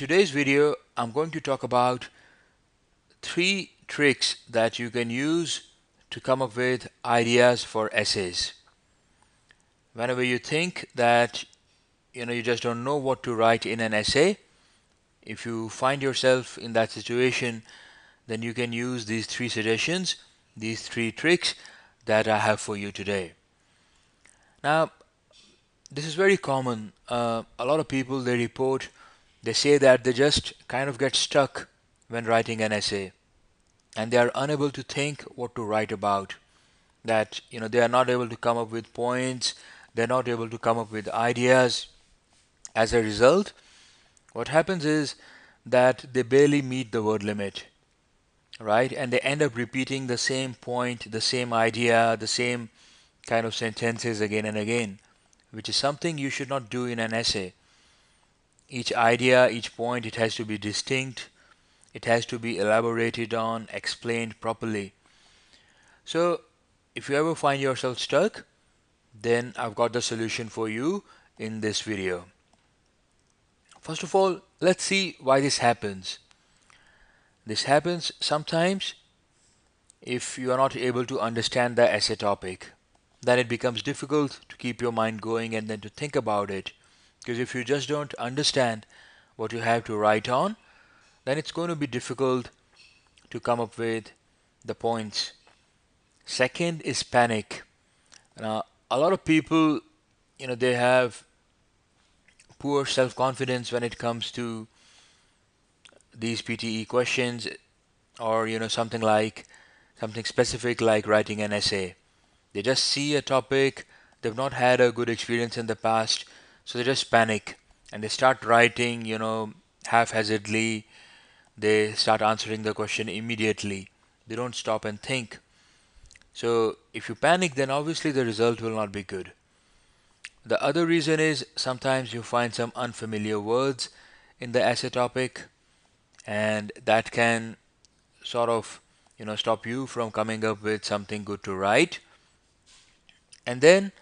today's video, I'm going to talk about 3 tricks that you can use to come up with ideas for essays. Whenever you think that you just don't know what to write in an essay, if you find yourself in that situation, then you can use these 3 suggestions, these 3 tricks that I have for you today. Now, this is very common. A lot of people they say that they just kind of get stuck when writing an essay, and they are unable to think what to write about. That they are not able to come up with points, they're not able to come up with ideas. As a result, what happens is that they barely meet the word limit, right? And they end up repeating the same point, the same idea, the same kind of sentences again and again, which is something you should not do in an essay. Each idea, each point, it has to be distinct, it has to be elaborated on, explained properly. So, if you ever find yourself stuck, then I've got the solution for you in this video. First of all, let's see why this happens. This happens sometimes if you are not able to understand the essay topic. Then it becomes difficult to keep your mind going and then to think about it. Because if you just don't understand what you have to write on, then it's going to be difficult to come up with the points. Second is panic. Now, a lot of people, they have poor self-confidence when it comes to these PTE questions, or something specific like writing an essay. They just see a topic, they've not had a good experience in the past, so they just panic and they start writing, haphazardly. They start answering the question immediately. They don't stop and think. So if you panic, then obviously the result will not be good. The other reason is sometimes you find some unfamiliar words in the essay topic, and that can sort of stop you from coming up with something good to write. And then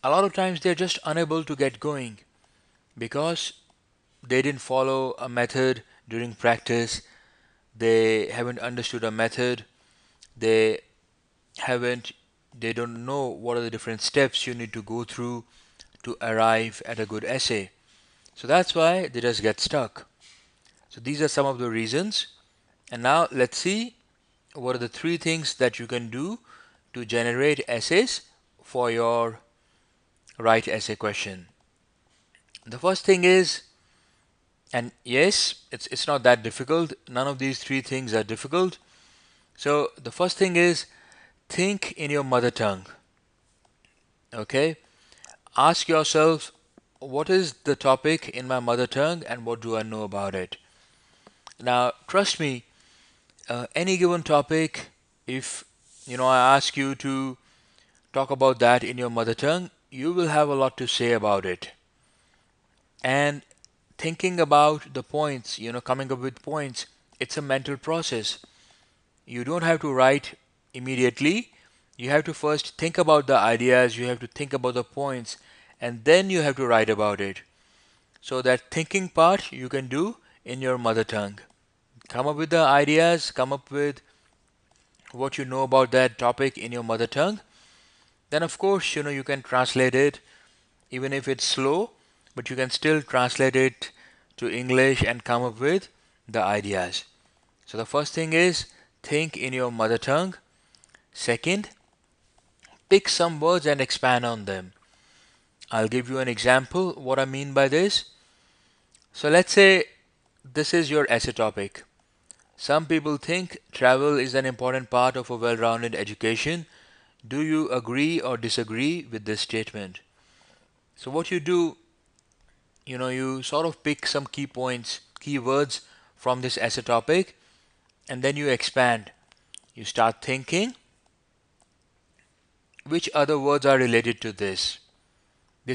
a lot of times they're just unable to get going because they didn't follow a method during practice. They haven't understood a method. They haven't they don't know what are the different steps you need to go through to arrive at a good essay. So that's why they just get stuck. So these are some of the reasons. And now let's see what are the 3 things that you can do to generate essays for your write essay question. The first thing is, and yes, it's not that difficult. None of these 3 things are difficult. So the first thing is, think in your mother tongue. Okay? Ask yourself, what is the topic in my mother tongue and what do I know about it? Now, trust me, any given topic, if I ask you to talk about that in your mother tongue, you will have a lot to say about it. And thinking about the points, coming up with points, it's a mental process. You don't have to write immediately. You have to first think about the ideas, you have to think about the points, and then you have to write about it. So that thinking part you can do in your mother tongue. Come up with the ideas, come up with what you know about that topic in your mother tongue. Then of course, you can translate it, even if it's slow, but you can still translate it to English and come up with the ideas. So the first thing is, think in your mother tongue. Second, pick some words and expand on them. I'll give you an example what I mean by this. So let's say this is your essay topic. Some people think travel is an important part of a well-rounded education. Do you agree or disagree with this statement? So what you do, you sort of pick some key points, key words from this essay topic, and then you expand. You start thinking, which other words are related to this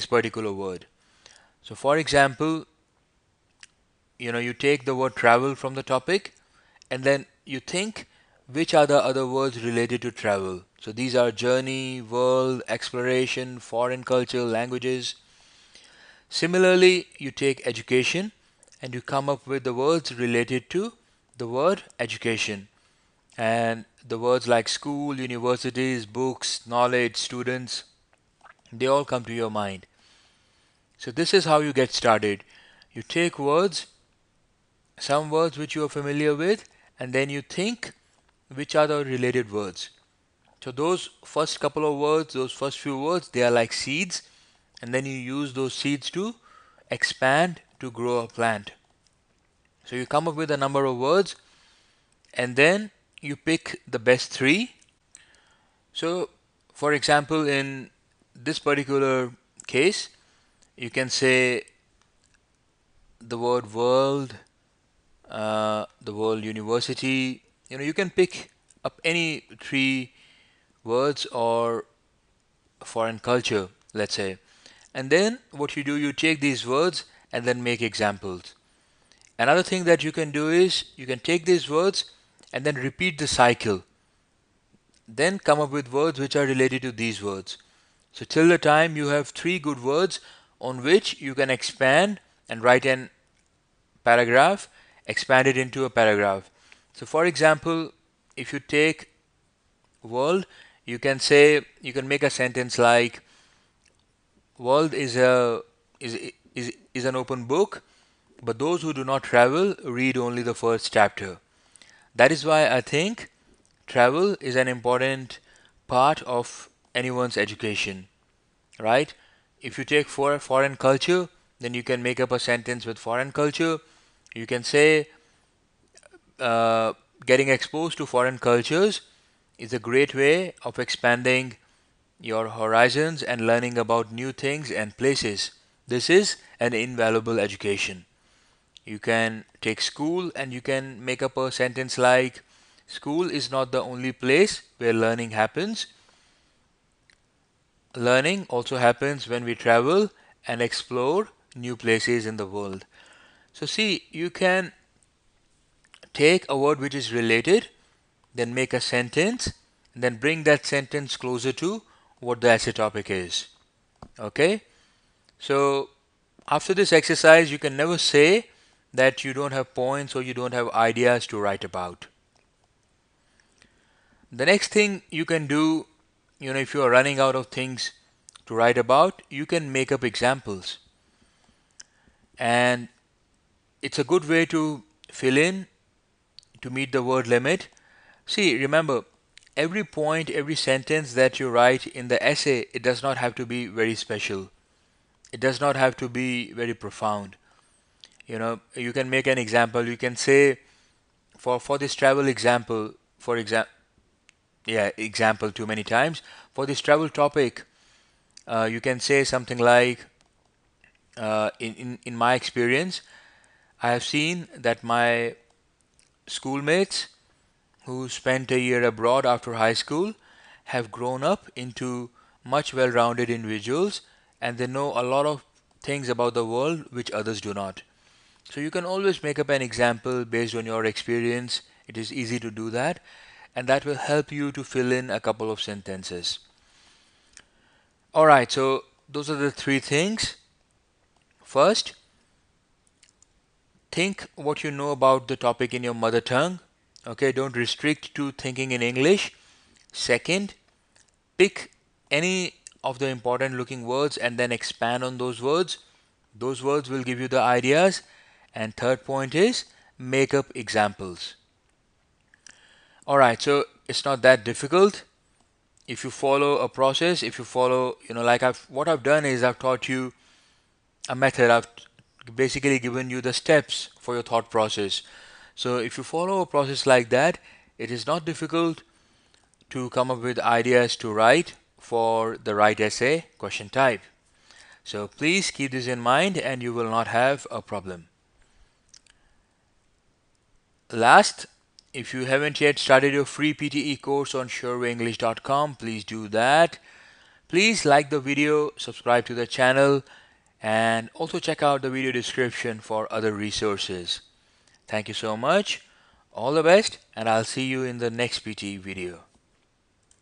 particular word. So for example, you take the word travel from the topic and then you think which are the other words related to travel. So these are journey, world, exploration, foreign culture, languages. Similarly, you take education and you come up with the words related to the word education. And the words like school, universities, books, knowledge, students, they all come to your mind. So this is how you get started. You take words, some words which you are familiar with, and then you think which are the related words. So those first couple of words, those first few words, they are like seeds, and then you use those seeds to expand to grow a plant. So you come up with a number of words, and then you pick the best three. So, for example, in this particular case, you can say the word world, the word university. You can pick up any three words or foreign culture, let's say. And then what you do, you take these words and then make examples. Another thing that you can do is you can take these words and then repeat the cycle. Then come up with words which are related to these words. So till the time you have three good words on which you can expand and write an paragraph, expand it into a paragraph. So for example, if you take world, you can make a sentence like world is an open book, but those who do not travel read only the first chapter. That is why I think travel is an important part of anyone's education, right? If you take foreign culture, then you can make up a sentence with foreign culture. You can say uh, getting exposed to foreign cultures is a great way of expanding your horizons and learning about new things and places. This is an invaluable education. You can take school and you can make up a sentence like school is not the only place where learning happens. Learning also happens when we travel and explore new places in the world. So, see, you can take a word which is related, then make a sentence, and then bring that sentence closer to what the essay topic is. Okay? So, after this exercise, you can never say that you don't have points or you don't have ideas to write about. The next thing you can do, if you are running out of things to write about, you can make up examples. And it's a good way to fill in to meet the word limit. See, remember, every point, every sentence that you write in the essay, it does not have to be very special. It does not have to be very profound. You can make an example. You can say, for this travel example, example too many times. For this travel topic, you can say something like, in my experience, I have seen that my schoolmates who spent a year abroad after high school have grown up into much well-rounded individuals, and they know a lot of things about the world which others do not. So you can always make up an example based on your experience. It is easy to do that, and that will help you to fill in a couple of sentences. Alright, so those are the three things. First, think what you know about the topic in your mother tongue. Okay, don't restrict to thinking in English. Second, pick any of the important looking words and then expand on those words. Those words will give you the ideas. And third point is make up examples. Alright, so it's not that difficult. If you follow a process, if you follow, like what I've done is I've taught you a method. I've basically given you the steps for your thought process. So if you follow a process like that, it is not difficult to come up with ideas to write for the right essay question type. So please keep this in mind and you will not have a problem. Last, if you haven't yet started your free PTE course on surewayenglish.com, please do that. Please like the video, subscribe to the channel, and also check out the video description for other resources. Thank you so much. All the best, and I'll see you in the next PTE video.